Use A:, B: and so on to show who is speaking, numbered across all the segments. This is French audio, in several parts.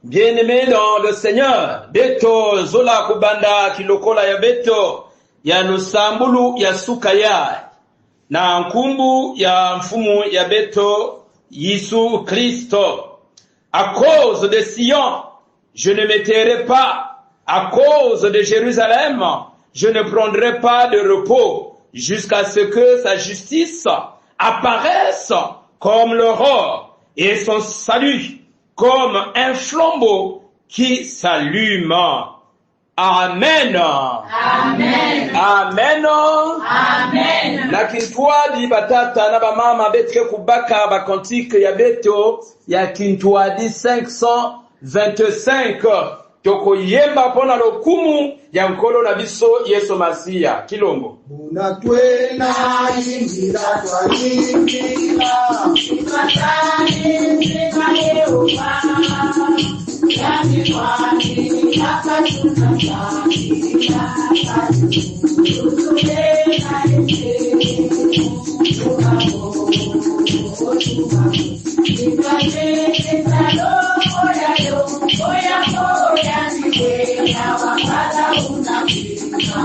A: Bien-aimés dans le Seigneur, beto zola kubanda kilokola ya beto ya nusambulu ya sukaya na nkumbu ya mfumu ya beto Yesu Kristo. À cause de Sion, je ne me tairai pas. À cause de Jérusalem, je ne prendrai pas de repos jusqu'à ce que sa justice apparaisse comme l'aurore et son salut comme un flambeau qui s'allume. Amen.
B: Amen.
A: Amen.
B: Amen.
A: Na kintwadi batata na bamama betre kubaka bakontike ya beto ya kintwadi 525 toko yemba pona lokumu ya nkolo na biso Yesu Masia kilombo
C: Unatwena ingira kwa ingira
B: Tukatani nzima Yehova Yani kwani hapa tunatani Tutubena ete Tukabo Nikatete taloko ya yo Oya koya niwe Na wakala unapima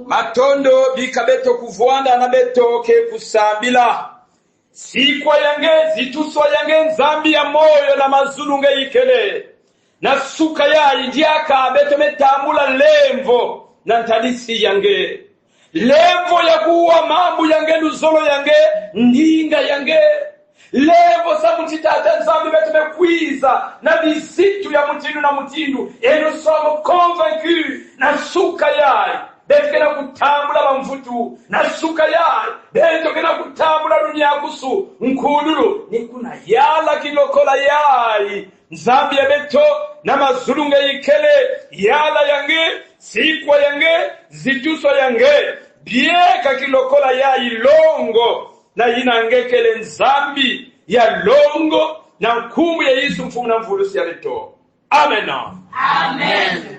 A: Matondo bikabeto kuvwanda na beto ke kusambila sikwa yange zituswa yange nzambi ya moyo na mazulunge ikele na suka ya indiaka beto metambula lemvo na ntadisi yange lemvo ya kuwa mambu yange luzolo yange ndinga yange levo sa mutitata nzambi beto mekwiza na bisitu ya mutindu na mutindu et nous sommes convaincus na suka ya beto kutambula bamvutu na suka ya beto kutambula dunia kusu nkudulu ni kuna yala kilokola yai nzambi ya beto na mazulunga ikele yala yange sikwa yange zituswa yange bieka kilokola yai longo na inangekele nzambi ya longo na nkumbu ya Yesu mfumu na mvulusi ya beto. Amen.
B: Amen.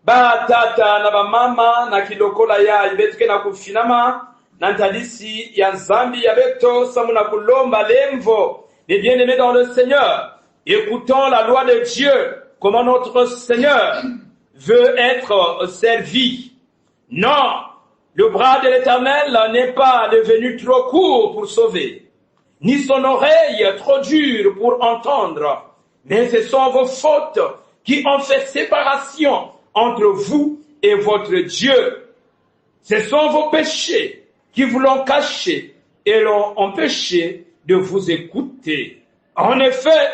A: Batata na bamama na kilokola ya ibetuke na kufinama na ntadisi ya nzambi ya beto samu na kulomba lemvo. Les bien-aimés dans le Seigneur, écoutons la loi de Dieu, comment notre Seigneur veut être servi. Non, le bras de l'Éternel n'est pas devenu trop court pour sauver, ni son oreille trop dure pour entendre, mais ce sont vos fautes qui ont fait séparation entre vous et votre Dieu. Ce sont vos péchés qui vous l'ont caché et l'ont empêché de vous écouter. En effet,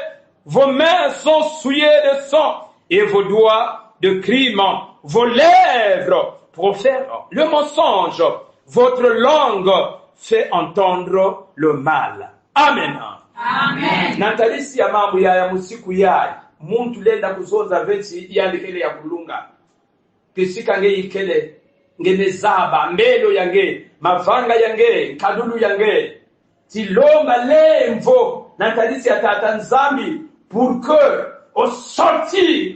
A: vos mains sont souillées de sang et vos doigts de crime. Vos lèvres profèrent le mensonge. Votre langue fait entendre le mal. Amen.
B: Amen.
A: Natalisi ya mambo ya musiku ya muntu lenda kuzoza veti yandikele ya kulunga. Kisika nge ikele ngenezaba mbelo yange mavanga yange kadulu yange tilomba lemvo natalisi ya tata nzambi pour que au sortir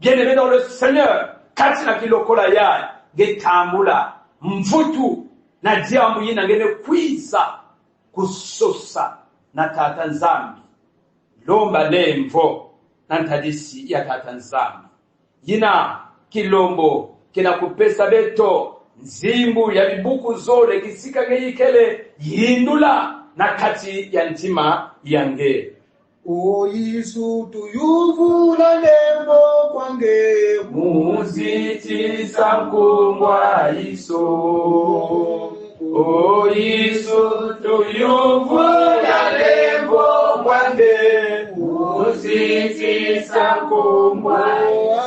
A: bien-aimé dans le Seigneur katina kilokola ya getambula mvutu na diambu yina ngene kwiza kusosa na tata nzambi lomba lemvo nantadisi ya tata nzambi yina kilombo kina kupesa beto nzimbu ya bibuku zole kisika ngeyikele yindula na kati ya ntima yange.
C: O Yesu tuyuvula lembo kwange
A: Muziti sankungwa iso. O Yesu tuyuvula lembo kwange Muziti sankungwa iso.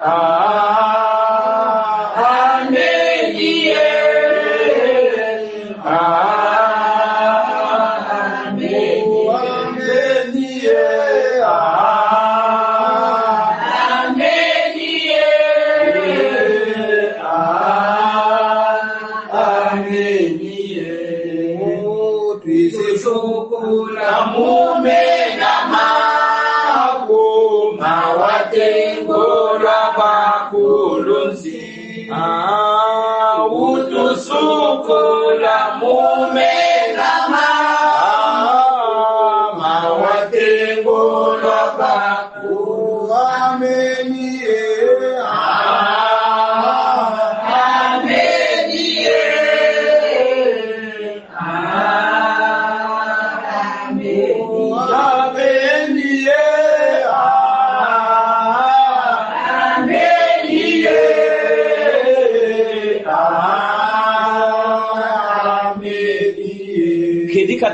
C: Amen.
A: Utusukula mumenama mawatengo labaku.
C: Amen.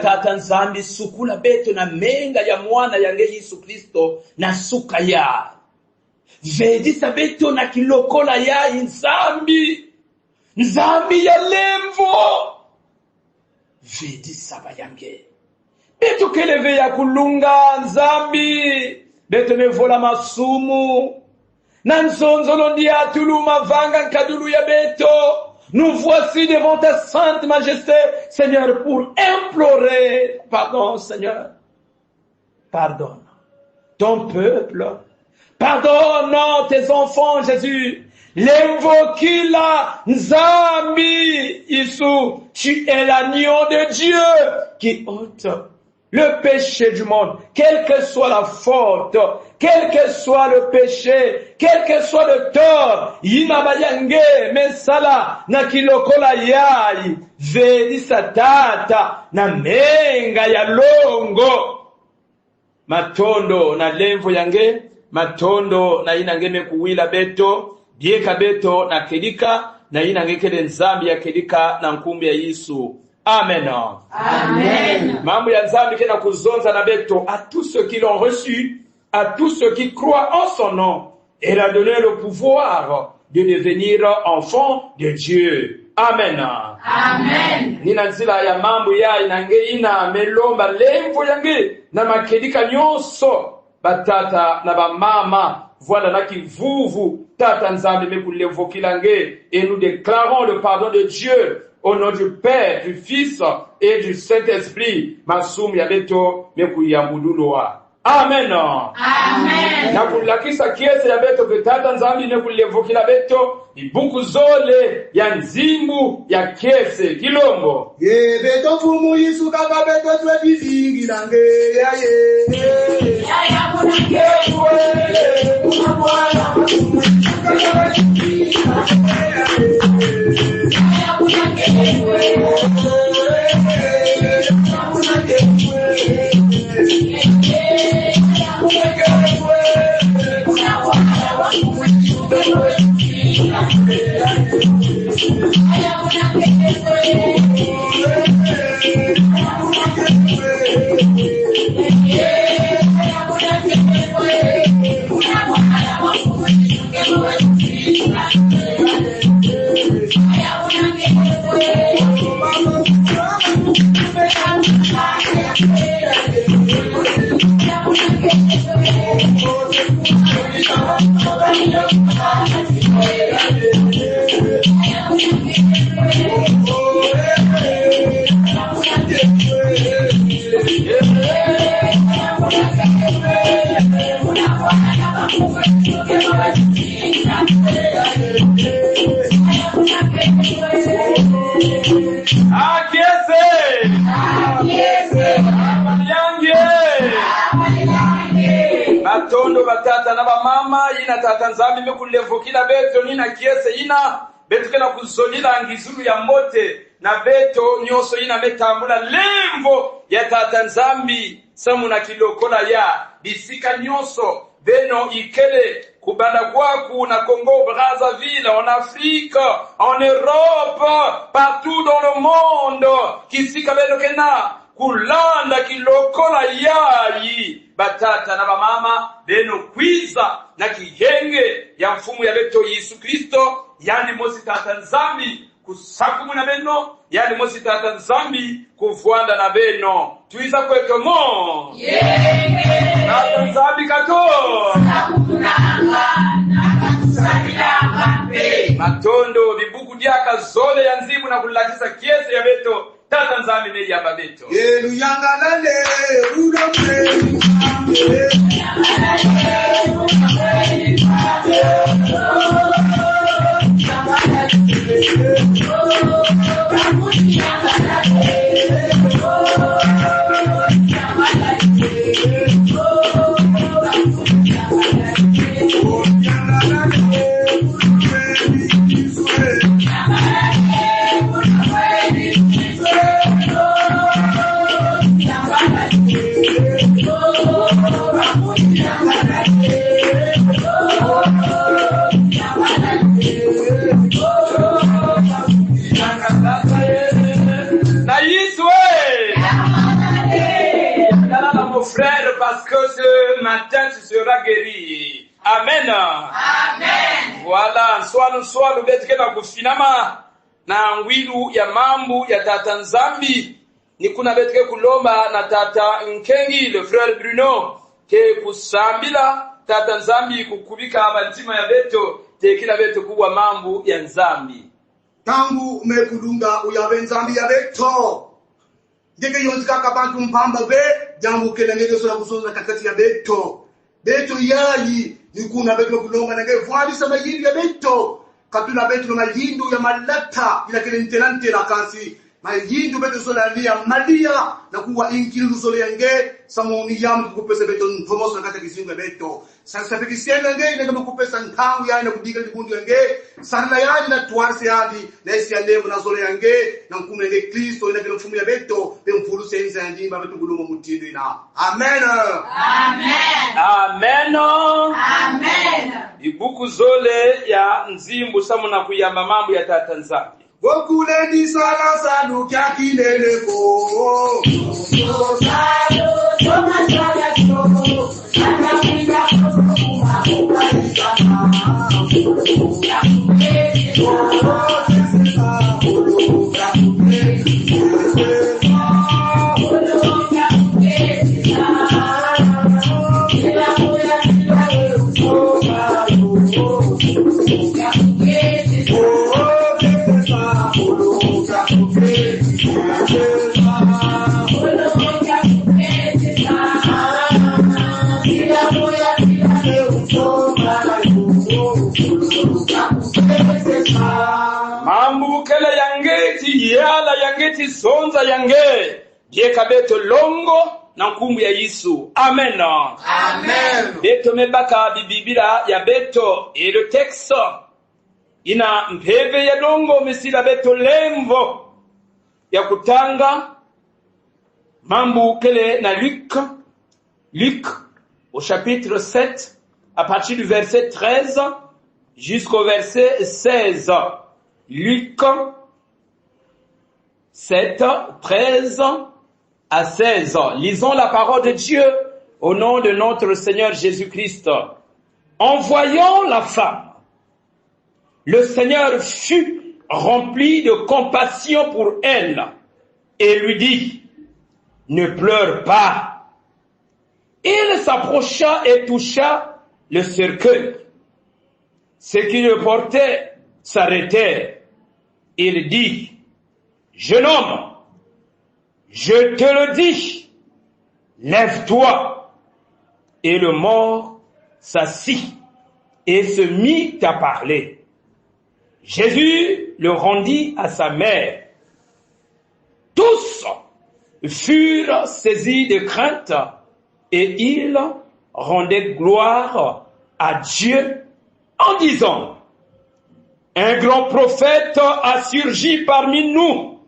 A: Tata nzambi sukula beto na menga ya mwana yange Yesu Kristo na suka ya vedisa beto na kilokola ya nzambi ya lemvo vedisa bayange beto keleve ya kulunga nzambi beto nevola masumu na nzonzolo ndia tuluma vanga kadulu ya beto. Nous voici devant ta sainte majesté, Seigneur, pour implorer pardon, Seigneur. Pardonne ton peuple. Pardonne tes enfants, Jésus. L'invoquila Nzambi Isu. Tu es l'agneau de Dieu qui ôte le péché du monde. Quelle que soit la faute, quel que soit le péché, quel que soit le tort, yinabayange mesala na kilokola yai vedi satata na menga ya longo matondo na lemvo yange matondo na inangeme kuwila beto bieka beto na kedika na inangekele nzambi ya kedika na nkumbi ya Yesu. Amen.
B: Amen.
A: Mambo ya nzambi kena kuzonza na beto à tous ceux qui l'ont reçu, à tous ceux qui croient en son nom. Elle a donné le pouvoir de devenir enfant de Dieu. Amen.
B: Amen.
A: Nina nzila ya mambo ya inange ina melomba lemvo yange na makedika nyonso batata na bamama voilà na kivuvu tata nzambe mekulevo kilange et nous déclarons le pardon de Dieu au nom du Père, du Fils et du Saint-Esprit. Masumu ya beto mekuyambudulwa. Amen.
B: Amen.
A: Na kulakisa kiese ya beto petata nzambi ne kulevokila beto ibuku zole ya nzimbu ya kiese kilombo.
C: Ye beto fumu Yesu kaka beto twe bizingi nange ya ye.
B: Ya kuna kewe. Kuna bwana matumu. Kaka bizingi nange ya ye. Ya kuna kewe. Kuna kewe.
A: Batondo batata na bamama ina tata nzambi mekulevukila beto nina kiese ina beto kena kuzolila ngizulu ya mote na beto nyoso ina metambula lemvo ya tata nzambi samu na kilokola ya bisika nyoso beno ikele kubanda kwaku na Congo Brazzaville, en Afrique, en Europe, partout dans le monde, kisika beno kena kulanda kilokola yayi batata na bamama beno kwiza na kihenge ya mfumu ya beto Yesu Kristo yani mosi tata nzambi kusakumu na beno yani mosi tata nzambi kufuanda na beno tuiza kweto mo tata nzambi kato matondo bibuku diaka zole ya nzimu na kulakisa kiese ya beto tata nzambi ne ya babeto
C: Elu yangalale udombe
A: parce que ce matin tu seras guéri. Amen.
B: Amen.
A: Voilà, swanu betuke na kufinama na ngwilu ya mambu ya tata nzambi. Ni kuna betuke kulomba na tata Nkengi, le frère Bruno, ke kusambila tata nzambi kukubika abatima ya beto, tekila beto kuwa mambu ya nzambi.
C: tangu mekudunga uyabe nzambi ya beto. Ngeke yonzika kabantu mpamba be jambo kele ngeke sola kusoza katikati ya beto yayi nikuna beto kulonga nge vwali sama yindi ya beto katuna beto na yindu ya malata ila kele ntelante la kasi mayindu beto sola ya malia na kuwa inkilu sola yange samoni yamu kupesa beto ntomoso na kata kizinga beto sasa fikisiena nge nge kupesa ntangu ya na kudiga likundu yange sana yani na tuarse hadi na isi ya levu na sola yange na nkume nge Kristo ina kele mfumu ya beto be mfuru senza ya njimba beto kulunga mutidu ina amen
B: Amen.
A: Amen.
B: Amen.
A: Ibuku zole ya nzimbu samu na kuyamba mambo ya tata nzambi.
C: Wokule di sala sanu kya kilele ko
A: Mambu kele yangeti yala yangeti sonza yange bieka beto longo na nkumbu ya Yesu. Amen.
C: amen
A: Beto mebaka bibibira ya beto et le texte ina mpeve ya longo misila beto lemvo ya kutanga mambu kele na Luc au chapitre 7 à partir du verset 13 jusqu'au verset 16. Luc 7, 13 à 16. Lisons la parole de Dieu au nom de notre Seigneur Jésus-Christ. En voyant la femme, le Seigneur fut rempli de compassion pour elle et lui dit, ne pleure pas. Il s'approcha et toucha le cercueil. Ceux qui le portaient s'arrêtèrent. Il dit, jeune homme, je te le dis, lève-toi. Et le mort s'assit et se mit à parler. Jésus le rendit à sa mère. Tous furent saisis de crainte et ils rendaient gloire à Dieu en disant, un grand prophète a surgi parmi nous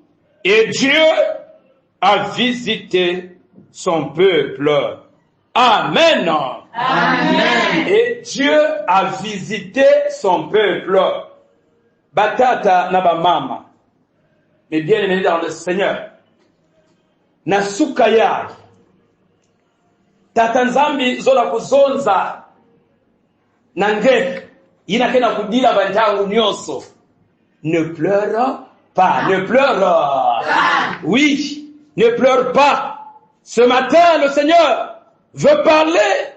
A: et Dieu a visité son peuple. Amen.
B: Amen.
A: Et Dieu a visité son peuple. Batata na ba mama. Mais bien aimé dans le Seigneur. Na sukaya. Tata nzambi zola kuzonza. Nange. Ina kena kudila bantangu nyoso. Ne pleure pas. Ne pleure pas. Oui. Ne pleure pas. Ce matin, le Seigneur veut parler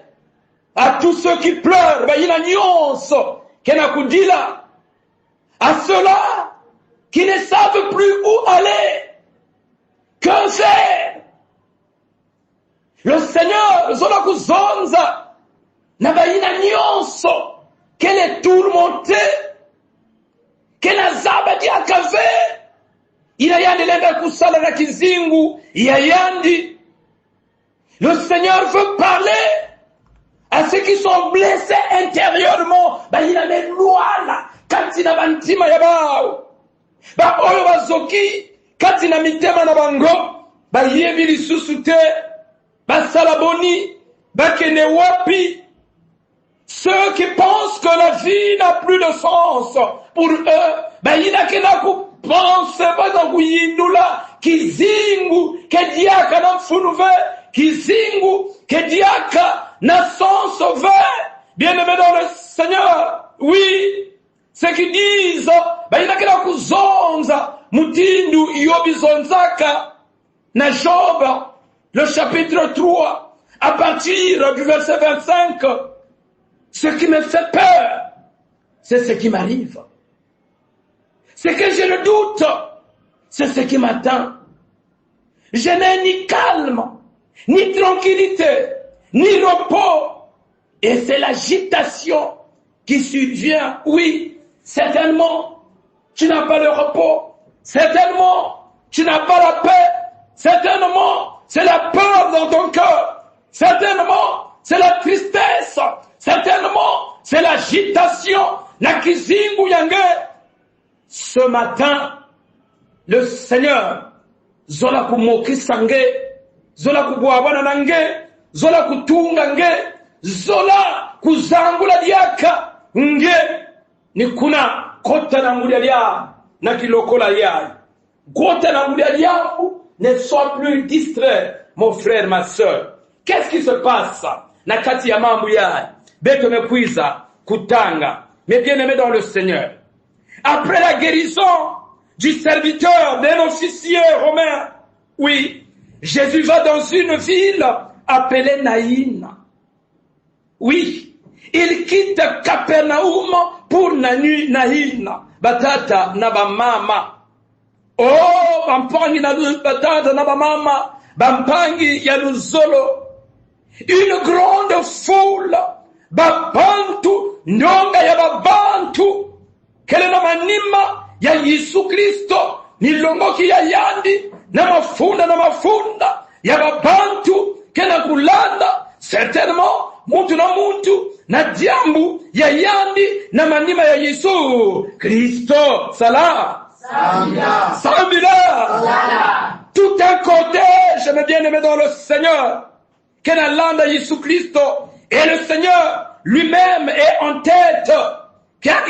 A: à tous ceux qui pleurent. Ben, il y a nyonso. Kena kudila. À ceux-là qui ne savent plus où aller. Que faire? Le Seigneur, zola kuzonza. Na ba ina nyonso. Qu'elle est tourmentée. Qu'elle a zabadi akave. Ina yandi lenda kusala na kizingu. Ya yandi. Le Seigneur veut parler à ceux qui sont blessés intérieurement. Ba ina me luala. Katina bantima ya bao. Ba oyo bazoki. Katina mitema na bango. Ba yebi lisusu te. Ba salaboni. Ba kene wapi. Ceux qui pensent que la vie n'a plus de sens pour eux, ben il n'a qu'à penser pas dans kuyindula kizingu kediaka na mfunuve kizingu kediaka na sens sauvé. Bien-aimé dans le Seigneur, oui, ceux qui disent ben il n'a qu'à kuzonza mutindu yobizonzaka na Job, le chapitre 3, à partir du verset 25. Ce qui me fait peur, c'est ce qui m'arrive. Ce que je le doute, c'est ce qui m'attend. Je n'ai ni calme, ni tranquillité, ni repos. Et c'est l'agitation qui survient. Oui, certainement, tu n'as pas le repos. Certainement, tu n'as pas la paix. Certainement, c'est la peur dans ton cœur. Certainement, c'est la tristesse. Certainement, c'est l'agitation, la kizingu yange. Ce matin, le Seigneur, zola kumoki sange, zola kubuabana nange, zola kutunga nge, zola kuzangula diaka nge, ni kuna kota nangulia lia, na kilokola yai. Kota nangulia lia, ne sois plus distrait, mon frère, ma sœur. Qu'est-ce qui se passe? Na kati ya mambo yai. Beto mekwiza, kutanga, mais bien aimé dans le Seigneur. Après la guérison du serviteur d'un officier romain, oui, Jésus va dans une ville appelée Naïn. Oui, il quitte Capernaum pour Naïn. Batata naba mama. Oh, bampangi na batata naba mama. Bampangi ya luzolo. Une grande foule. Babantu, nyonga ya babantu, kele na manima ya Yesu Kristo, nilongoki ya yandi, na mafunda, ya babantu, kena kulanda, certainement, muntu na diambu, ya yandi, na manima ya Yesu Kristo, Salah. Tout un cortège, mes bien-aimés dans le Seigneur, kena landa Yesu Kristo, et le Seigneur lui-même est en tête. La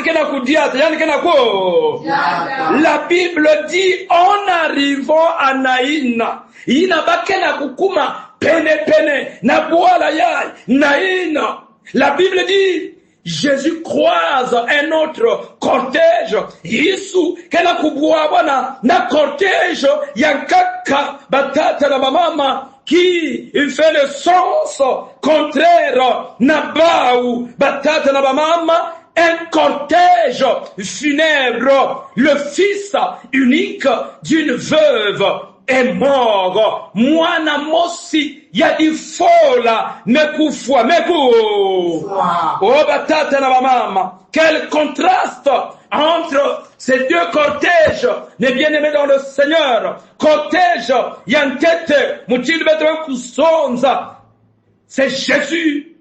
A: Bible dit, en arrivant à Naïn, inabakena kukuma pene na boala yai Naïn. La Bible dit, Jésus croise un autre cortège. Yesu kena kubwabona na cortège yankaka batata na mama qui fait le sens contraire na bau batata na mama. Un cortège funèbre, le fils unique d'une veuve est mort. Mwana mosi ya ifola mekufwa meku. Oh batata na mama, quel contraste entre ces deux cortèges, les bien-aimés dans le Seigneur. Cortège yantete mutilu beto kusonza. C'est Jésus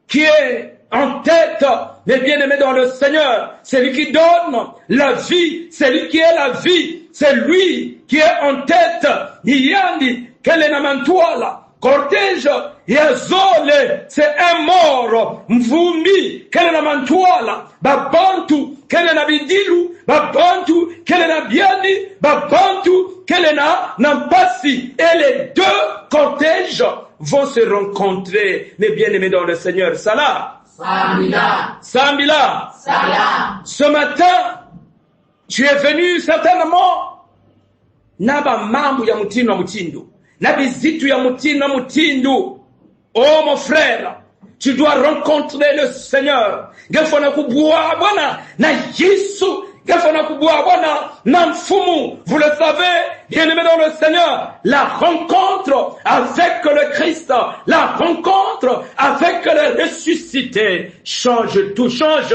A: qui est en tête, mes bien-aimés dans le Seigneur. C'est lui qui donne la vie, c'est lui qui est la vie, c'est lui qui est en tête. Yandi, quelle est la mantuala? Cortège, yazole, c'est un mort. Mvumbi, quelle est la mantuala? Babantu, quelle est la bidilu? Babantu, quelle est la biani? Babantu, quelle est la nampasi? Et les deux cortèges vont se rencontrer, mes bien-aimés dans le Seigneur. Salah.
B: Sambila.
A: Sambila.
B: Salam.
A: Ce matin, tu es venu certainement naba mambo ya mutindo na mutindo. Na bizitu ya mutindo na mutindo. Oh mon frère, tu dois rencontrer le Seigneur. Gefona kubwa bwana na Yesu. Gefona kubwa bwana na mfumu. Vous le savez, bien-aimés dans le Seigneur, la rencontre avec le Christ, la rencontre avec le ressuscité change tout, change.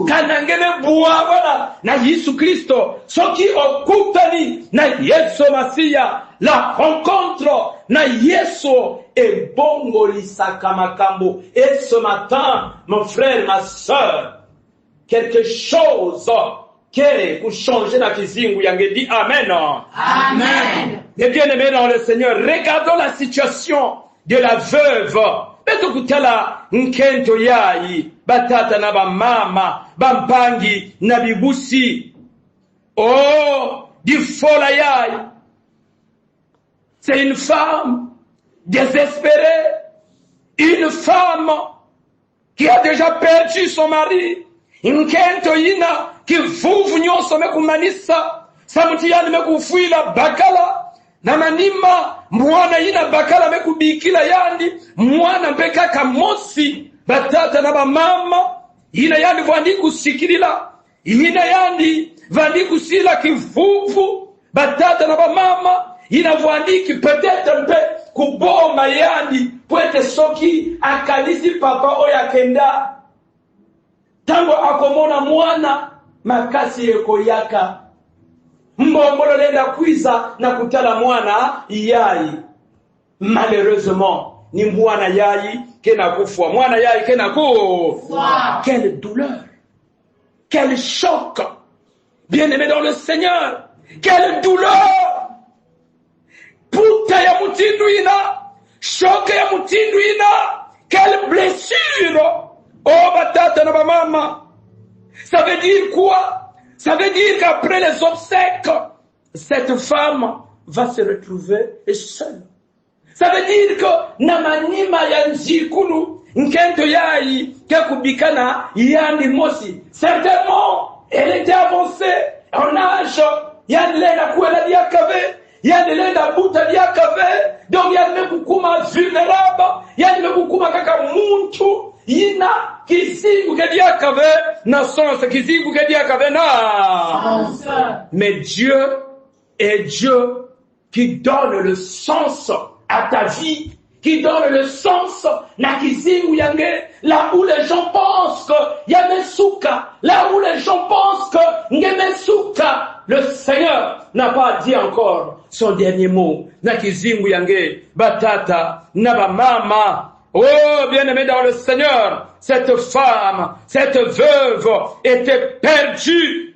A: Kanangene bwa bwana na Yesu Kristo. Soki okutani na Yesu Masia. La rencontre na Yesu et bongo lisaka makambo. Et ce matin, mon frère, ma sœur, quelque chose qui pour changer la kizingu yange dit Amen.
B: Amen.
A: Et bien aimés dans le Seigneur, regardons la situation de la veuve. Beto kutala nkento yai, batata na ba mama, bampangi na bibusi. Oh, di fola yai. C'est une femme désespérée, une femme qui a déjà perdu son mari. Nkento ina kivuvu nyoso mekumanisa samutiyani mekufuila bakala na manima mwana ina bakala mekubikila yandi mwana mpeka kamosi batata na bamama ina yandi vandi kusikilila ina yandi vandi kusila kivuvu batata na bamama ina vandi peut-être mpe kuboma yandi pwete soki akalisi papa oya kenda tango akomona mwana makasi eko yaka mbombolo lenda kwiza na kutala mwana yai. Malheureusement ni mwana yai kena kufwa, mwana yai kena kufwa. Quelle douleur, quel choc, bien-aimé dans le Seigneur, quelle douleur. Puta ya mutindu ina, choc ya mutindu ina, quelle blessure. Oh batata na mama, ça veut dire quoi? Ça veut dire qu'après les obsèques, cette femme va se retrouver seule. Ça veut dire que na manima ya nzikulu nkento yai kakubikana yandi mosi. Certainement, elle était avancée en âge. Yandi lenda kuela diakave, yandi lenda buta diakave. Donc yandi mekukuma vulnérable, yandi mekukuma kaka muntu. Ina kizibu kedia kave na sens kizibu kedia kave na. Mais Dieu est Dieu qui donne le sens à ta vie, qui donne le sens na kizibu yange, là où les gens pensent que yamesuka, là où les gens pensent que ngemesuka. Le Seigneur n'a pas dit encore son dernier mot. Na kizibu yange batata na ba mama. Oh, bien-aimé dans le Seigneur, cette femme, cette veuve était perdue.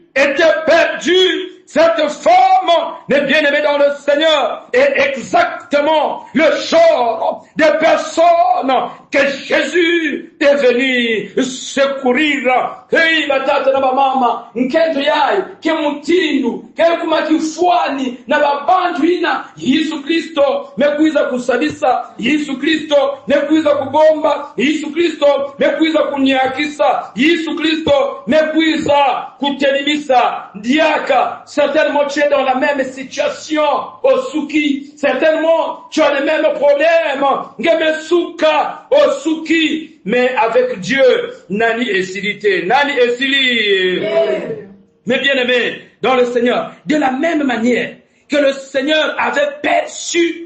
A: Cette femme mes bien-aimés dans le Seigneur, est exactement le genre de personne que Jésus est venu secourir. Hey, batata na mama, nkento yai, ke mutindu, ke kumakifuani, na babantu ina, Yesu Kristo, mekuiza kusabisa, Yesu Kristo, mekuiza kubomba, Yesu Kristo, mekuiza kunyakisa, Yesu Kristo, mekuiza kutelimisa, diaka, certainement tu es dans la même situation, Osuki, certainement tu as les mêmes problèmes, Ngemesuka, Osuki, mais avec Dieu, Nani et Silité, Nani et Sili. Mais bien aimés, dans le Seigneur, de la même manière que le Seigneur avait perçu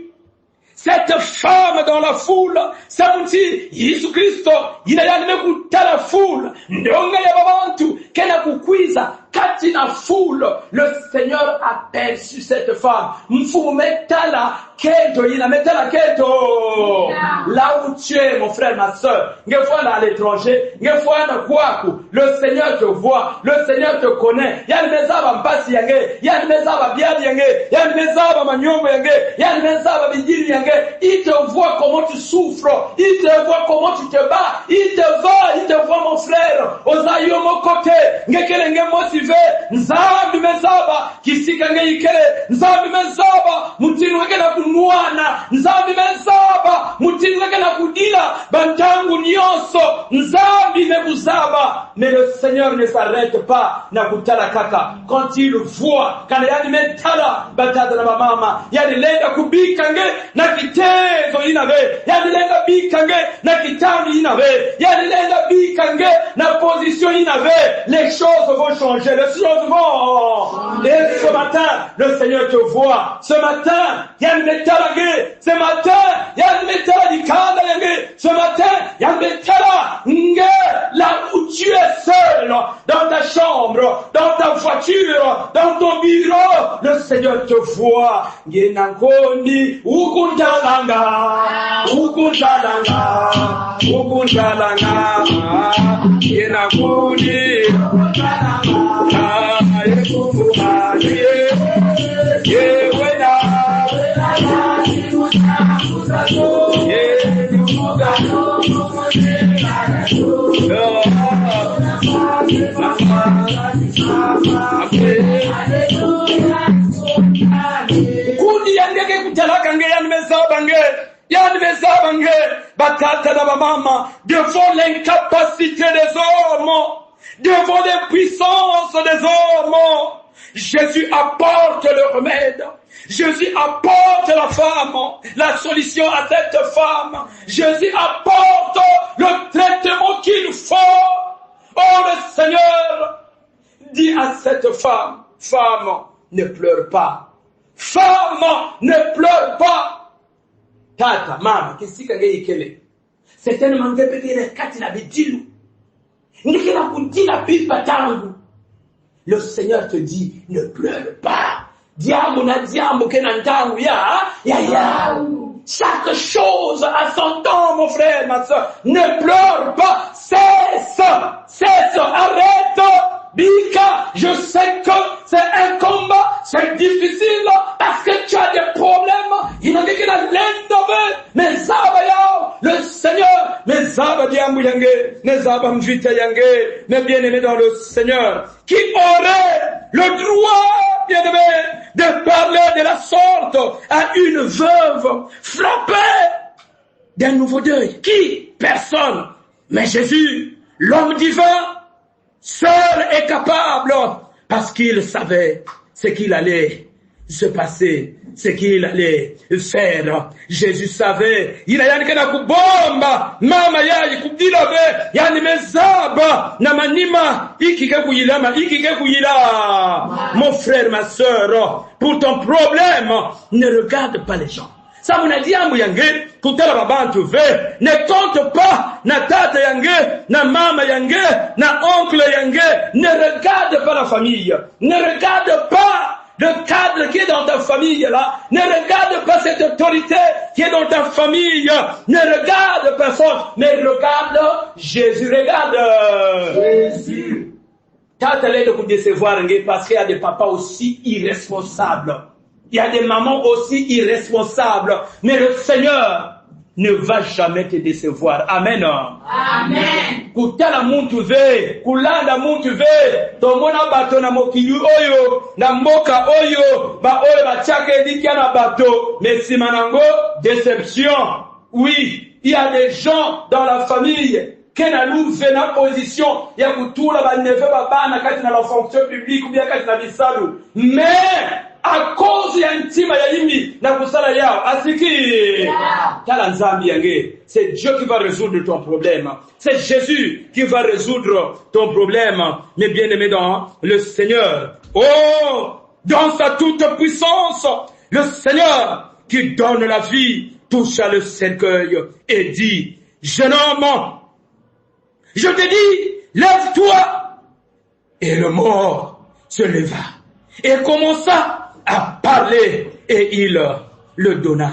A: cette femme dans la foule, Samuti, Yesu Kristo, inayamekuta la foule, ndonga ya babantu, kena kukwiza, kati na foule, le Seigneur a perçu cette femme. Mfumu metala kento, ina metala kento. Là où tu es, mon frère, ma soeur, ngefwana à l'étranger, ngefwana kwaku, le Seigneur te voit, le Seigneur te connaît. Yani mezaba mpasi yange, yani mezaba biadi yange, yani mezaba manyombo yange, yani mezaba bidiri yange. Il te voit comment tu souffres, il te voit comment tu te bats, il te voit mon frère. Ozayo mokote, ngekele ngemotive, nzambi mezaba, kisika ngeikele, nzambi mezaba, mutinu wekela kunuana, nzambi mezaba, mutinu wekela kudila, bantangu nyonso, nzambi mebuzaba. Mais le Seigneur ne s'arrête pas, na kutala kaka. Quand il voit, quand yani metala, batata na mama, yani lenda kubikange, na kitezo inave, yani lenda bikange, na kitabu inave, yani lenda bikange, na position inave, les choses vont changer, les choses vont. Et ce matin, le Seigneur te voit. Ce matin, yani metalage, ce matin, yani metala dikanda yange, ce matin, yani metala nge, là où tu es seul, dans ta chambre, dans ta voiture, dans ton bureau, le Seigneur te voit. Yenangoni, ukundalanga, ukundalanga, ukundalanga, yenangoni, kundi yangeke kutalaka nge yanmezabange batata na mama devant l'incapacité des hommes, devant l'impuissance des hommes. Jésus apporte le remède. Jésus apporte la femme, la solution à cette femme. Jésus apporte le traitement qu'il faut. Oh, le Seigneur dit à cette femme, femme, ne pleure pas. Femme, ne pleure pas. Tata, mama, kisika ngei kele. Certainement ngepeke ile kati na bidilu. Ngekela kundila bipa tangu. Le Seigneur te dit, ne pleure pas. Diamo na diamo kenantangu ya. Chaque chose a son temps, mon frère, ma soeur. Ne pleure pas. Cesse, arrête. Bika, je sais que c'est un combat, c'est difficile, parce que tu as des problèmes. Il n'a dit qu'il a l'endové, mais zaba yao, le Seigneur, mais zaba diamou yange, mais zaba mvite yange, mais bien-aimé dans le Seigneur, qui aurait le droit, bien-aimé, de parler de la sorte à une veuve frappée d'un nouveau deuil. Qui? Personne. Mais Jésus, l'homme divin, seul est capable, parce qu'il savait ce qu'il allait se passer, ce qu'il allait faire. Jésus savait, il a yani kana kubomba, mama yayi kudilabe, yani mezaba, na manima, ikike kuyila. Mon frère, ma sœur, pour ton problème, ne regarde pas les gens. Ça vous a dit à Mouyange, kutala babantu ve, ne compte pas na tata yange, na mama yange, na oncle yange, ne regarde pas la famille, ne regarde pas le cadre qui est dans ta famille là, ne regarde pas cette autorité qui est dans ta famille, ne regarde personne, mais regarde Jésus, regarde Jésus. Tata l'aide de vous décevoir parce qu'il y a des papas aussi irresponsables. Il y a des mamans aussi irresponsables. Mais le Seigneur ne va jamais te décevoir. Amen.
B: Amen.
A: Kutala muntu ve, kulanda muntu ve, tomona bato na mokili oyo, na mboka oyo, ba oyo ba tchake dikia na bato, mais si manango, déception. Oui, il y a des gens dans la famille, qui n'ont fait la position, il y a tout là, ba neve ba bana, kati na la fonction publique, ou bien kati na bisalu. Mais, à cause ya ntima ya yimi na kusala yao asiki kala nzambi yange, c'est Dieu qui va résoudre ton problème, c'est Jésus qui va résoudre ton problème, mes bien-aimés dans le Seigneur. Oh, dans sa toute puissance, le Seigneur qui donne la vie toucha le cercueil et dit: jeune homme, je te dis, lève-toi. Et le mort se leva et commença à parler, et il le donna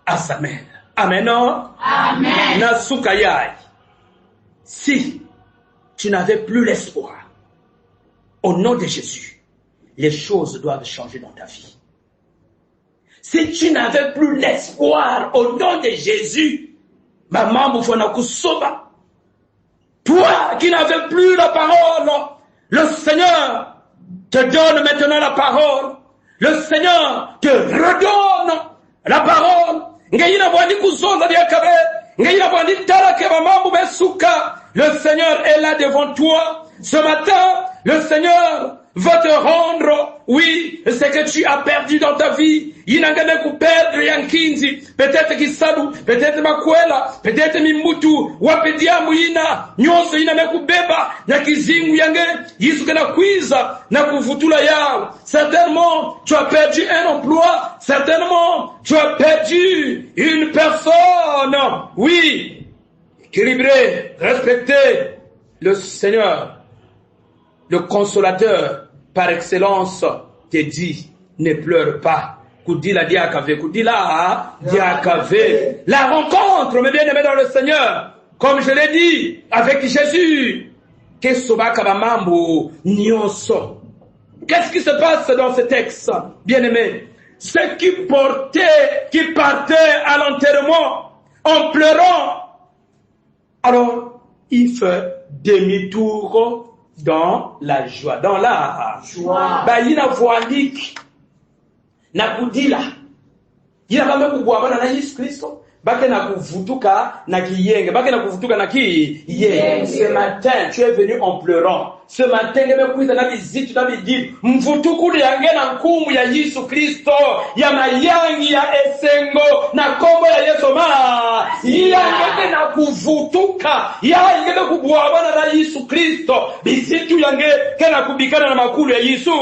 A: à sa mère. Amen.
B: Amen.
A: Nasukayai. Si tu n'avais plus l'espoir, au nom de Jésus, les choses doivent changer dans ta vie. Si tu n'avais plus l'espoir, au nom de Jésus, maman Moufona Kusoba, toi qui n'avais plus la parole, le Seigneur te donne maintenant la parole. Le Seigneur te redonne la parole. Le Seigneur est là devant toi. Ce matin, le Seigneur va te rendre, oui, ce que tu as perdu dans ta vie. Inangane kuperdre yankinzi, peut-être Kisabu, peut-être Makwela, peut-être Mimutu, Wapediamu ina, nyonso ina mekubeba, na kizingu yange, yisuke na kwiza, na kuvutula yao. Certainement, tu as perdu un emploi, certainement, tu as perdu une personne. Oui, équilibré, respecté, le Seigneur, le consolateur par excellence, te dit, ne pleure pas. Kudila diakave, kudila diakave. La rencontre, mes bien-aimés dans le Seigneur, comme je l'ai dit, avec Jésus. Qu'est-ce qui se passe dans ce texte, bien-aimés? Ceux qui partaient à l'enterrement en pleurant, alors il fait demi-tour dans la joie, dans la joie. Bayina voilique. Na kudila ila kama kubwabana na Yesu Kristo bake na kuvutuka na kiyenge bake na kuvutuka na kiyenge. Ce matin tu es venu en pleurant. Ce matin nimekuita na bizitu na bidii mvutuku yange na nkumu ya Yesu Kristo ya mayangi ya esengo na kombo ya Yesu ma yange na kuvutuka yange na kubwabana na Yesu Kristo bizitu yange kana kubikana na makulu ya Yesu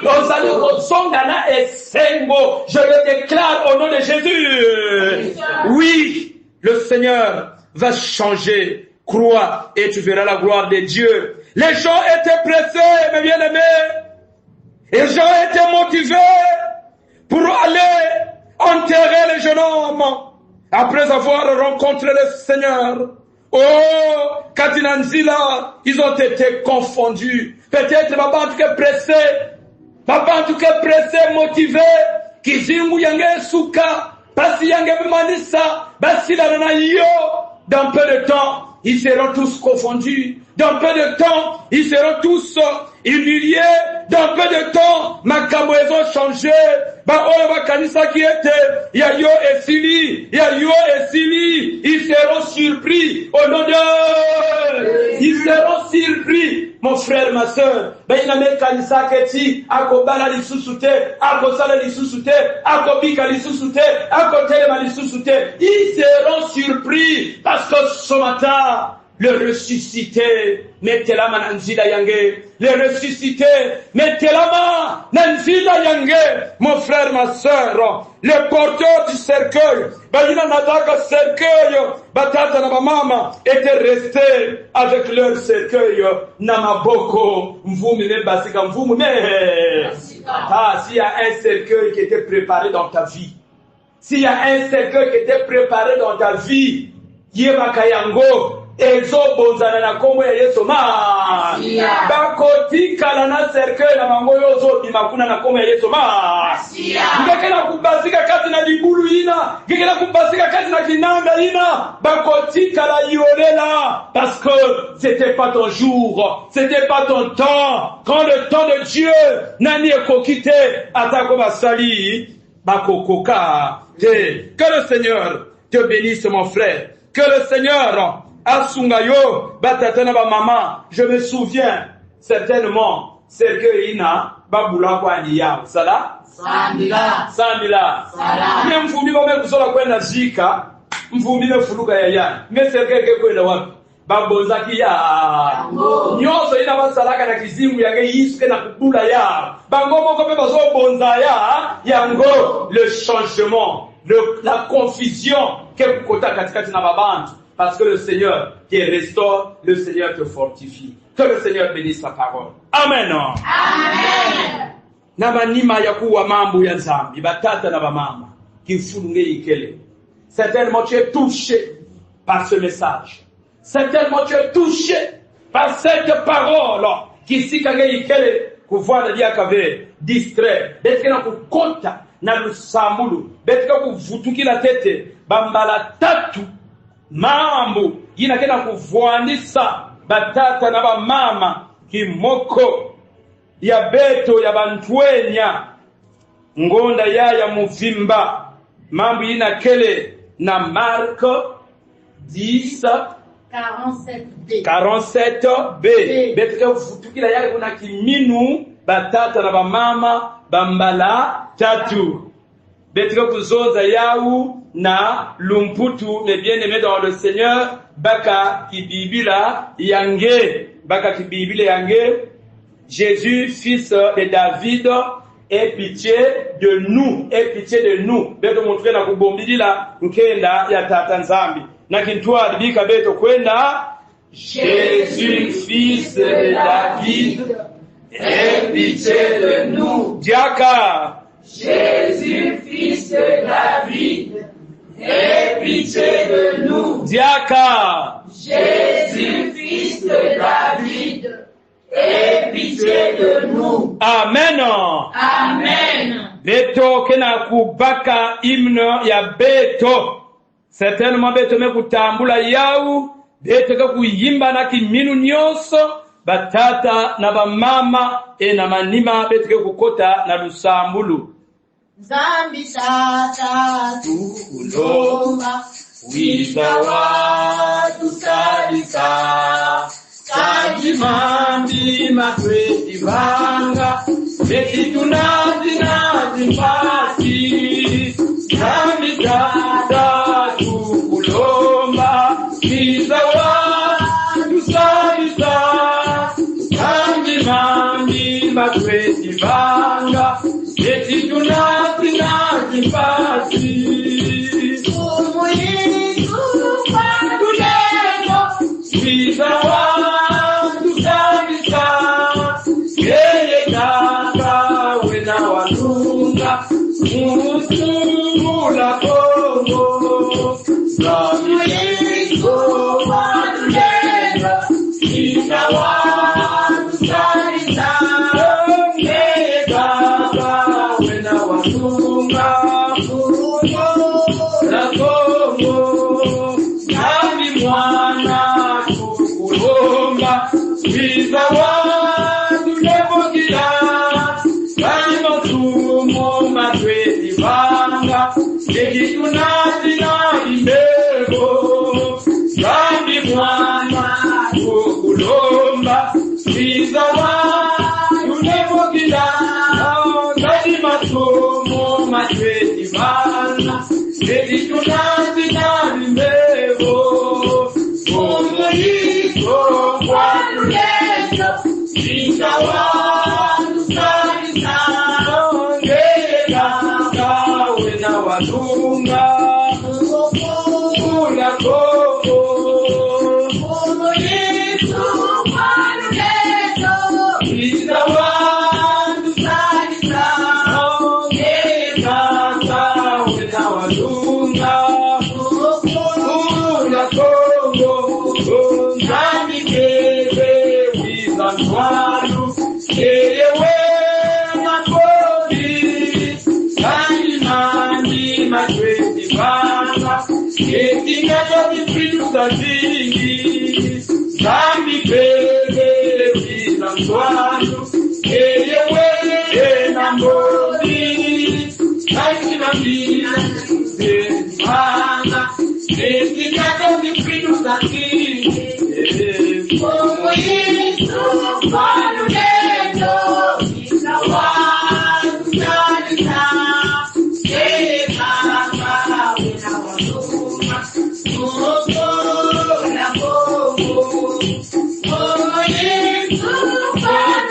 A: ozali kozonga na esengo. Je le déclare au nom de Jésus. Oui, le Seigneur va changer. Crois et tu verras la gloire de Dieu. Les gens étaient pressés, mes bien-aimés. Les gens étaient motivés pour aller enterrer le jeune homme après avoir rencontré le Seigneur. Oh, Katinanzila, ils ont été confondus. Peut-être Baba en tout cas pressé. Baba en tout cas pressé, motivé. Kizingu yange suka. Basi yange manisa. Basi la yo. Dans peu de temps, ils seront tous confondus. Dans peu de temps, ils seront tous humiliés. Dans peu de temps, ma camoison changé. Ba oyo ba kanisa qui était, Yayo et Sili, ils seront surpris au nom de. Ils seront surpris, mon frère, ma soeur. Ben il a mis kanisa keti, akobala li susute, akosala li susute, akobika li susute, akotelema li susute. Ils seront surpris parce que ce matin, le ressuscité, mettez la main nanzila yange. Le ressuscité, mettez la main nanzila yange. Mon frère, ma soeur, le porteur du cercueil, bayina nataka cercueil, batata na mama étaient restés avec leur cercueil. Namaboko, mvumi ne basika mvumu mais. Ah, s'il y a un cercueil qui était préparé dans ta vie, s'il y a un cercueil qui était préparé dans ta vie, yeba kayango. Ezo bonzana na kombo ya Yesu ma bako bakotikala na cercueil na bango yozo bimakuna na koma Yesu ngekela kubazika kati na libulu ina ngekela kubazika kati na kinanga ina bakotikala yolela parce que c'était pas ton jour, c'était pas ton temps. Quand le temps de Dieu nani ekokite atako basali bakokoka. Que le Seigneur te bénisse mon frère. Que le Seigneur asungayo batatana ba maman. Je me souviens certainement c'est que ina babula kwa niya. Sala? Sambila. Mimi mfumbi ba mekusola kwenda zika, mfumbi mefuluka ya yana. Mimi serkeke kwenda wapi? Babozaki ya nyoso ina basalaka na kizimu yange yiske na kubula ya bangomo kope bazo bonza ya yango le changement, la confusion que kota katikati na babantu parce que le Seigneur te restaure, le Seigneur te fortifie. Que le Seigneur bénisse sa parole. Amen. Amen. Na banima ya kuwa mambo ya nzambi batata na bamama kifulunge ikele. Certainement tu es touché par ce message. Certainement tu es touché par cette parole qui si kage ikele kuvuana dia kave distrait betka na kukota na lusambulu betka kuvutukila tete bambala tatu mambo ina kena kuvuanisa batata na bamama kimoko ya beto ya bantwenya ngonda ya muvimba mambo ina kele na Marko 47b betka kuvutukila yale kuna kiminu batata na bamama bambala tatu betka kuzoza yau na lumputu les bien-aimés dans le Seigneur baka kibibila yange Jésus fils de David aie pitié de nous, beto montrer na kubombidila nkenda ya tata nzambi na kintwa bika beto kwenda Jésus fils de David aie pitié de nous. Diaka
B: Jésus fils de David aie pitié de nous.
A: Diaka
B: Jésus fils de David aie pitié de nous.
A: Amen.
B: Amen.
A: Beto kena kubaka hymne ya beto. Certainement beto me kutambula yau beto ka kuyimba na kiminu nyonso batata na bamama na manima beto ka kukota na lusambulu.
B: Zambi tata tukulomba wizawa tusalika
A: Kajimambi matweti vanga beti tunazi mpasi Zambi tata tukulomba wizawa tusalika Kajimambi matweti vanga beti tunazi mpasi
B: umuyizu kwa
A: Wizawa tusalika yeye tata wena walunga musumula kongo Umuyizu kwa Wizawa tusalika yeye tata wena walunga musumula kongo Nami mwana tukulomba wizawa tulebogila Kani masumo matweti vanga Eki tunazi na imbego Nami mwana tukulomba wizawa tulebogila Kani masumo matweti vanga Eki tunazi na imbego Umuyizo kwa Yesu Wizawa tusalika Ngega kawe na walunga Kula koko
B: umuyizu kwa Yesu
A: Wizawa tusalika Ngega kawe na walunga Kula koko Nami kebe wizanwanu ewe mapoli salimani matwezi banga etingato vipiduka zingi zambi pele vila mswano ewe mapoli salimani matwezi banga etingato vipiduka zingi
B: Como isso, quando dentro, fica o ar, cantar, chega para ver a lua, na fogo. Como isso, quando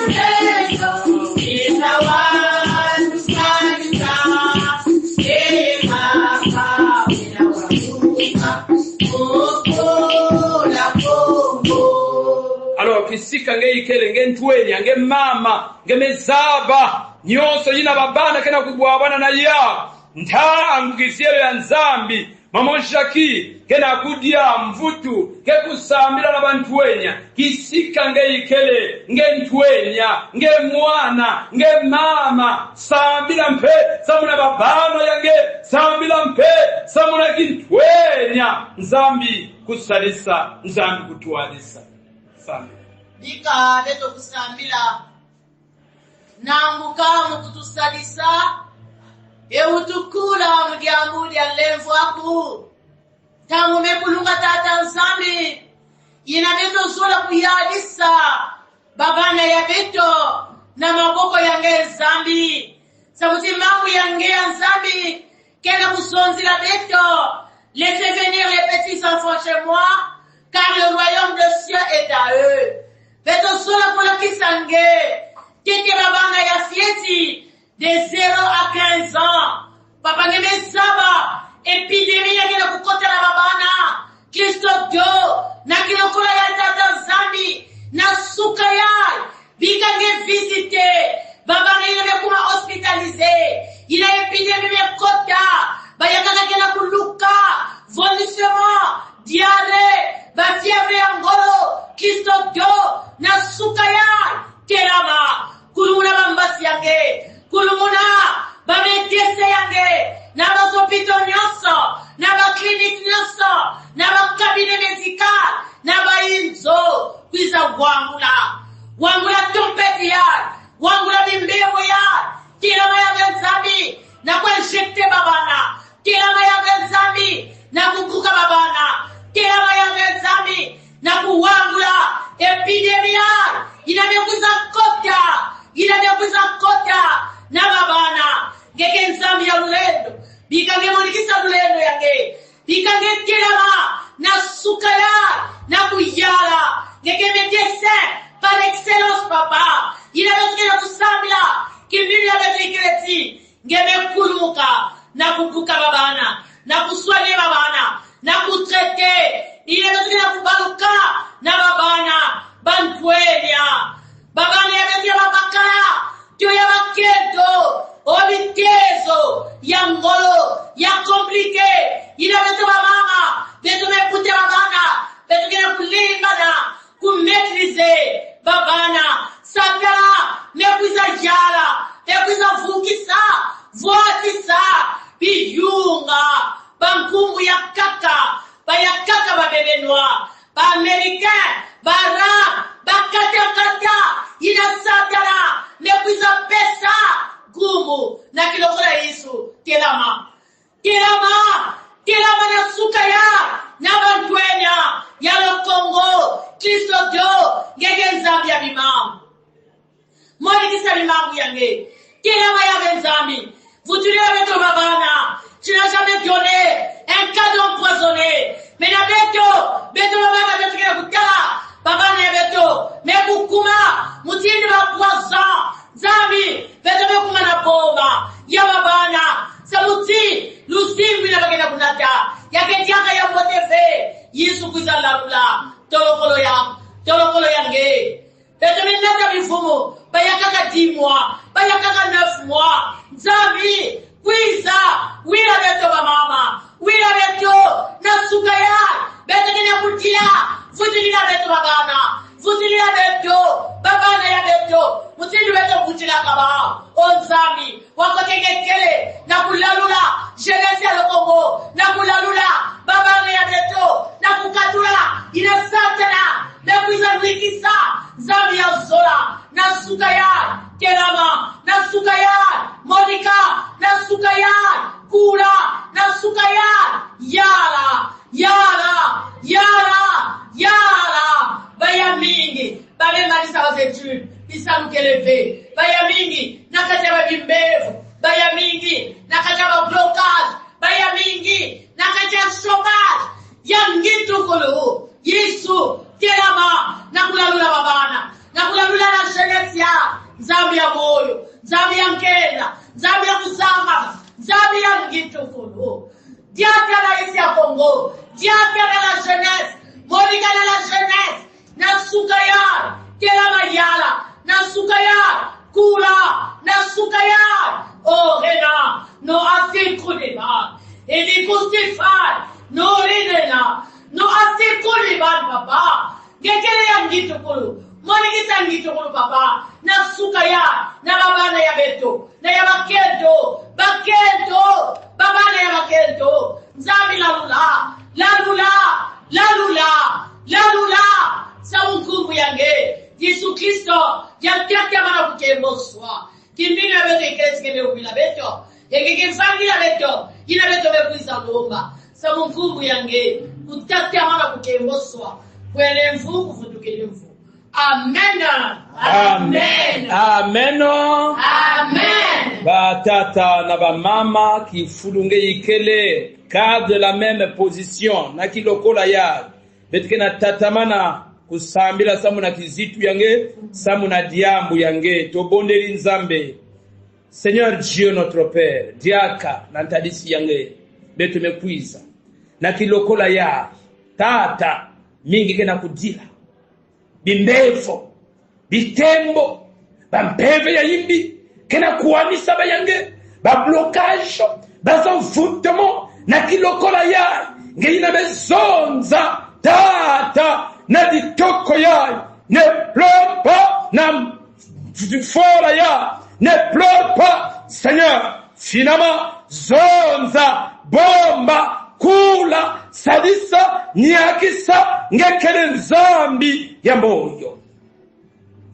B: dentro, fica o ar, cantar, chega para ver a lua, na fogo.
A: Alors kisika ngeikele ngentwenya ngemama ngemezaba nyonso yina babana kena kubwabana na ya ntangukisielo ya nzambi mamonshaki kena kudia mvutu kekusambila na bantwenya kisika ngeikele ngentwenya ngemwana ngemama sambila mpe samuna babana yange sambila mpe samuna kintwenya nzambi kusalisa nzambi kutualisa
B: Dika beto kusambila nambuka mukutusalisa eutukula mudiambuli ya lemvu aku tamu mepulunga tata nzambi ina beto zola kuyalisa babana ya beto na maboko yange nzambi sabuti mangu yange nzambi kena kusonzila beto laissez venir les petits enfants chez moi car le royaume des cieux est à eux. Beto sola kola kisange, tete babanga ya sieti, de 0 à 15 ans. Papa neme saba, epidemie ya kina kukota na babana, Kristo do, na kina kola ya tata zambi, na suka ya, bika nge visite, babana ina kuma hospitalisé, ina epidemie ya kota, bayaka na kina kuluka, vomissement, diarrhée, fièvre angolo, Kristo do, na sukaya, terama, kulumuna bambasi yange, kulumuna, bametese yange, na basopito nyonso, na baklinik nyonso, na bakabine médical, na bainzo, kwiza wangula trompeti ya, wangula bimbebo ya, terama ya benzami, na kwenjekte babana, terama ya benzami, na kukuka babana, terama ya benzami, na kuwangula epidemia inamekuza kota na babana ngeke nzambi ya lulendo bikange monikisa lulendo yange bikange telama na sukaya na kuyala ngeke médecin par excellence papa inamekuza kusambila kimbili ya betekreti ngeme kuluka na kubuka babana na kuswali babana na kutrete inamekuza kubaluka na babana bantwenya babana yabetia babakala tyo ya baketo obitezo ya ngolo ya komplike inabetia babama beto mekute babana beto kena kulingana kumetrize babana satana mekuiza jala mekuiza vukisa vuatisa biyunga bankumbu ya kaka bayakaka babebenwa ba-américain, ba-arab, ba-kata-kata, ina satana, mekuiza pesa, gumu, na kilokula Yesu, telama na sukaya, na bantwenya, ya lo Congo, Kristo do, ngege nzambi ya bimamu. Mwani kisa bimamu yange, telama ya benzambi, vous tuez avec ton babana, tu n'as jamais donné un cadeau empoisonné, mais na beto baba beto kena kutala baba ne beto me kukuma mutindi ba poison zambi beto me kuma na bomba ya babana samuti lusimbi na bagena kunata ya ketiaka ya moteve Yesu kuzala lula tolokolo yange beto me nata bifumo bayakaka 10 mois bayakaka 9 mois zambi kwiza wila beto ba mama wila beto na sukaya beto kena kutia futili na beto babana futili na beto babana ya beto mutili nasuka ya Kelama, nasuka ya Monica, nasuka ya Kula, nasuka ya Yala, Yala, Yala, Yala. Baya mingi, babe malisa aux études, bisa mkeleve. Baya mingi, nakataba bimbevu. Baya mingi, nakataba blocage. Baya mingi, nakataba chômage. Yangitu kulu, Yesu, Kelama, nakulalula babana, nakulalula na jeunesse ya, Nzambi ya moyo, Nzambi ya nkenda, Nzambi ya kusama, Nzambi ya ngitu kulu. Diaka na isi ya Congo, diaka na la jeunesse, Monica na la jeunesse, Nasukaya, Kelama yala, Nasukaya, Kula, Nasukaya, oh Rena, no asikuneba, Edikostifai, no Rena, no asikuneba, papa, Gekele ya ngitukulu, Monikisa ngitukulu, papa, Nasukaya, na babana ya beto, na ya bakento, bakento, babana ya bakento, Nzambi lalula, lalula, lalula, lalula, Samunkumu yange, Yesu Kristo, yantiatia mana kukemboswa. Kimbina beto ikresi keme upila beto. Yenge kifangila beto, ina beto mekuisa lomba. Samunkumu yange, kutatia mana kukemboswa. Kwele mfu, kufutukele mfu. Amen. Amen.
A: Amen.
B: Amen.
A: Batata na ba mama qui fulunge ikele, car de la même position, na kilokola ya. Betke na tatamana kusambila samu na kizitu yange, samu na diambu yange, tobondeli Nzambe. Seigneur Dieu notre Père, diaka na ntadisi yange, betu mekwiza. Na kilokola ya, tata, mingi kena kudila. Bimbevo, bitembo, bampeve ya imbi, kena kuwanisa bayange, bablokage, bazanfoutement, na kilokola ya, ngeina bezonza, tata, na ditoko ya, ne pleure pas, na fora ya, ne pleure pas, Seigneur, finalement, zonza, bomba, kula, sadisa, nyakisa, ngekele Nzambi ya moyo.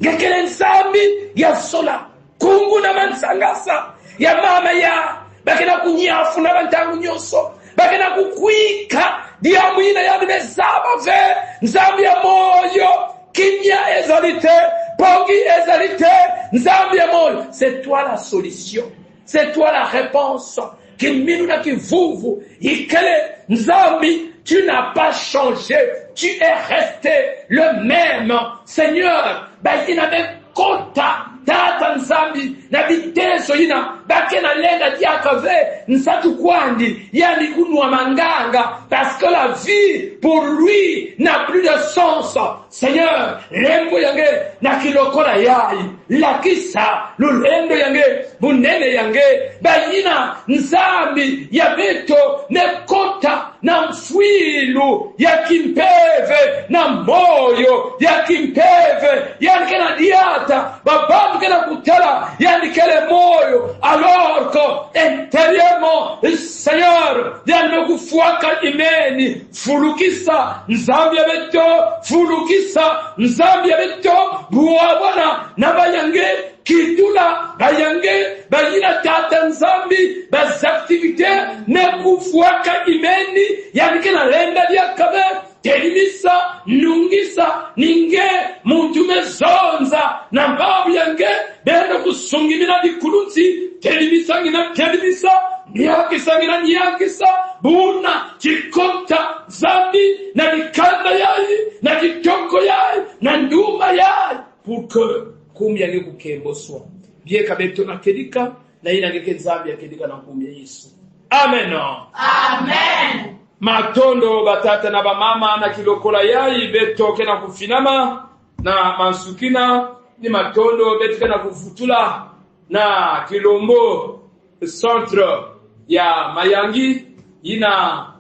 A: Ngekele Nzambi ya sola, kungu na mansangasa, ya mama ya, bakina kunyafu na bantangu nyoso, bakina kukwika, diamwina ya nimezaba ve, Nzambi ya moyo, kimya ezalite, pongi ezalite, Nzambi ya moyo. C'est toi la solution, c'est toi la réponse. Kiminu kivuvu, ikele, Nzambi, tu n'as pas changé, tu es resté le même. Seigneur, bakina kota, tata Nzambi, na biteso yina, bakena lenga diakave, nsatu kwandi, yani kunwa manganga, parce que la vie, pour lui, n'a plus de sens. Seigneur, rembo yange, na kilokola yai, lakisa, lulendo yange, bunene yange, bayina, Nzambi, yabeto, nekota, na mswilu, ya kimpeve, na moyo, ya kimpeve, yani kena diata, bababu kena kutela, yani kele moyo, alors que, intérieurement, Seigneur, yani mekufuaka imeni, fulukisa, Nzambi ya beto, fulukisa, Nzambi ya beto, buwabana, na bayange, kitula, bayange, bayina tata Nzambi, bas activités, nekufuaka imeni, yani kena lenda diya kabe, telimisa, nungisa, ninge, muntume zonza, na mbabu yange, benda kusungimina di kulunzi, telimisa ngina telimisa, niyakisa ngina niyakisa, buna, chikota, Zambi, na nikanda yai, na kitoko yai, na nduma yai, pour que, kumi yange kukemboswa, biye kabeto na kedika, na ina ngeke Zambi ya kedika na kumi ya Yesu. Amen.
B: Amen.
A: Matondo batata na bamama na kilokola yai betoke na kufinama na mansukina ni matondo betoke na kufutula na kilombo centre ya Mayangi ina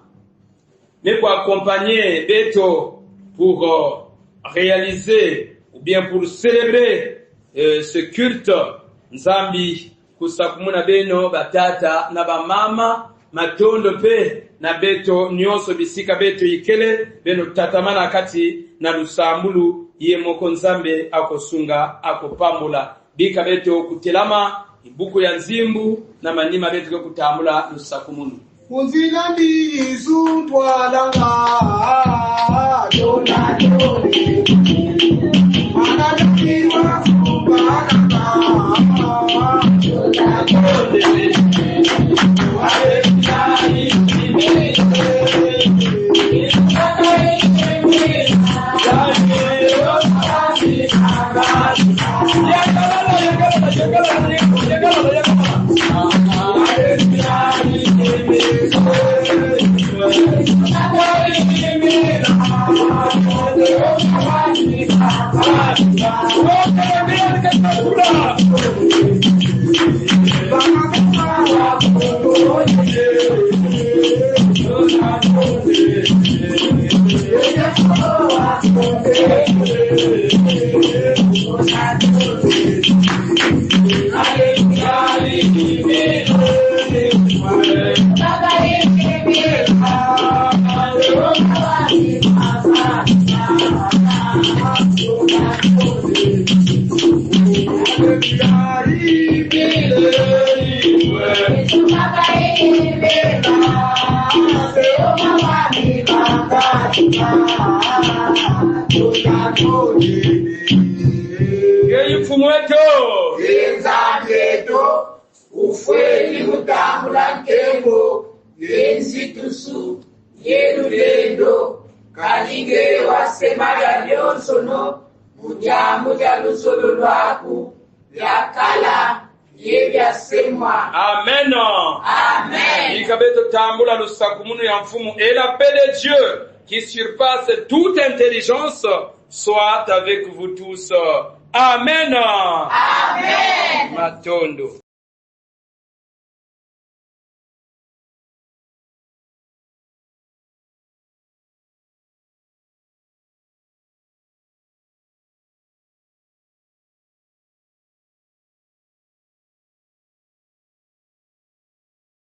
A: neko accompagner beto pour réaliser ou bien pour célébrer ce culte Nzambi kusakumuna beno batata na bamama matondo pe na beto nyonso bisika beto ikele beno tatamana kati na lusambulu ye moko nzambe akosunga akopambula bika beto kutelama ibuku ya nzimbu na manima beto kutambula lusakumunu
C: unzina ndizu twalanga dona dole anadakiwa kubalanga dona dole
B: ufweni mutambula nkengo yenzitusu yelulendo kalinge wasemala lyonsono mujamu ja lusolo lwaku yakala yebyasemwa.
A: Amen.
B: Amen.
A: Ikabeto tambula lusakumunu ya mfumu et la paix de Dieu qui surpasse toute intelligence soit avec vous tous. Amen.
B: Amen.
A: Matondo.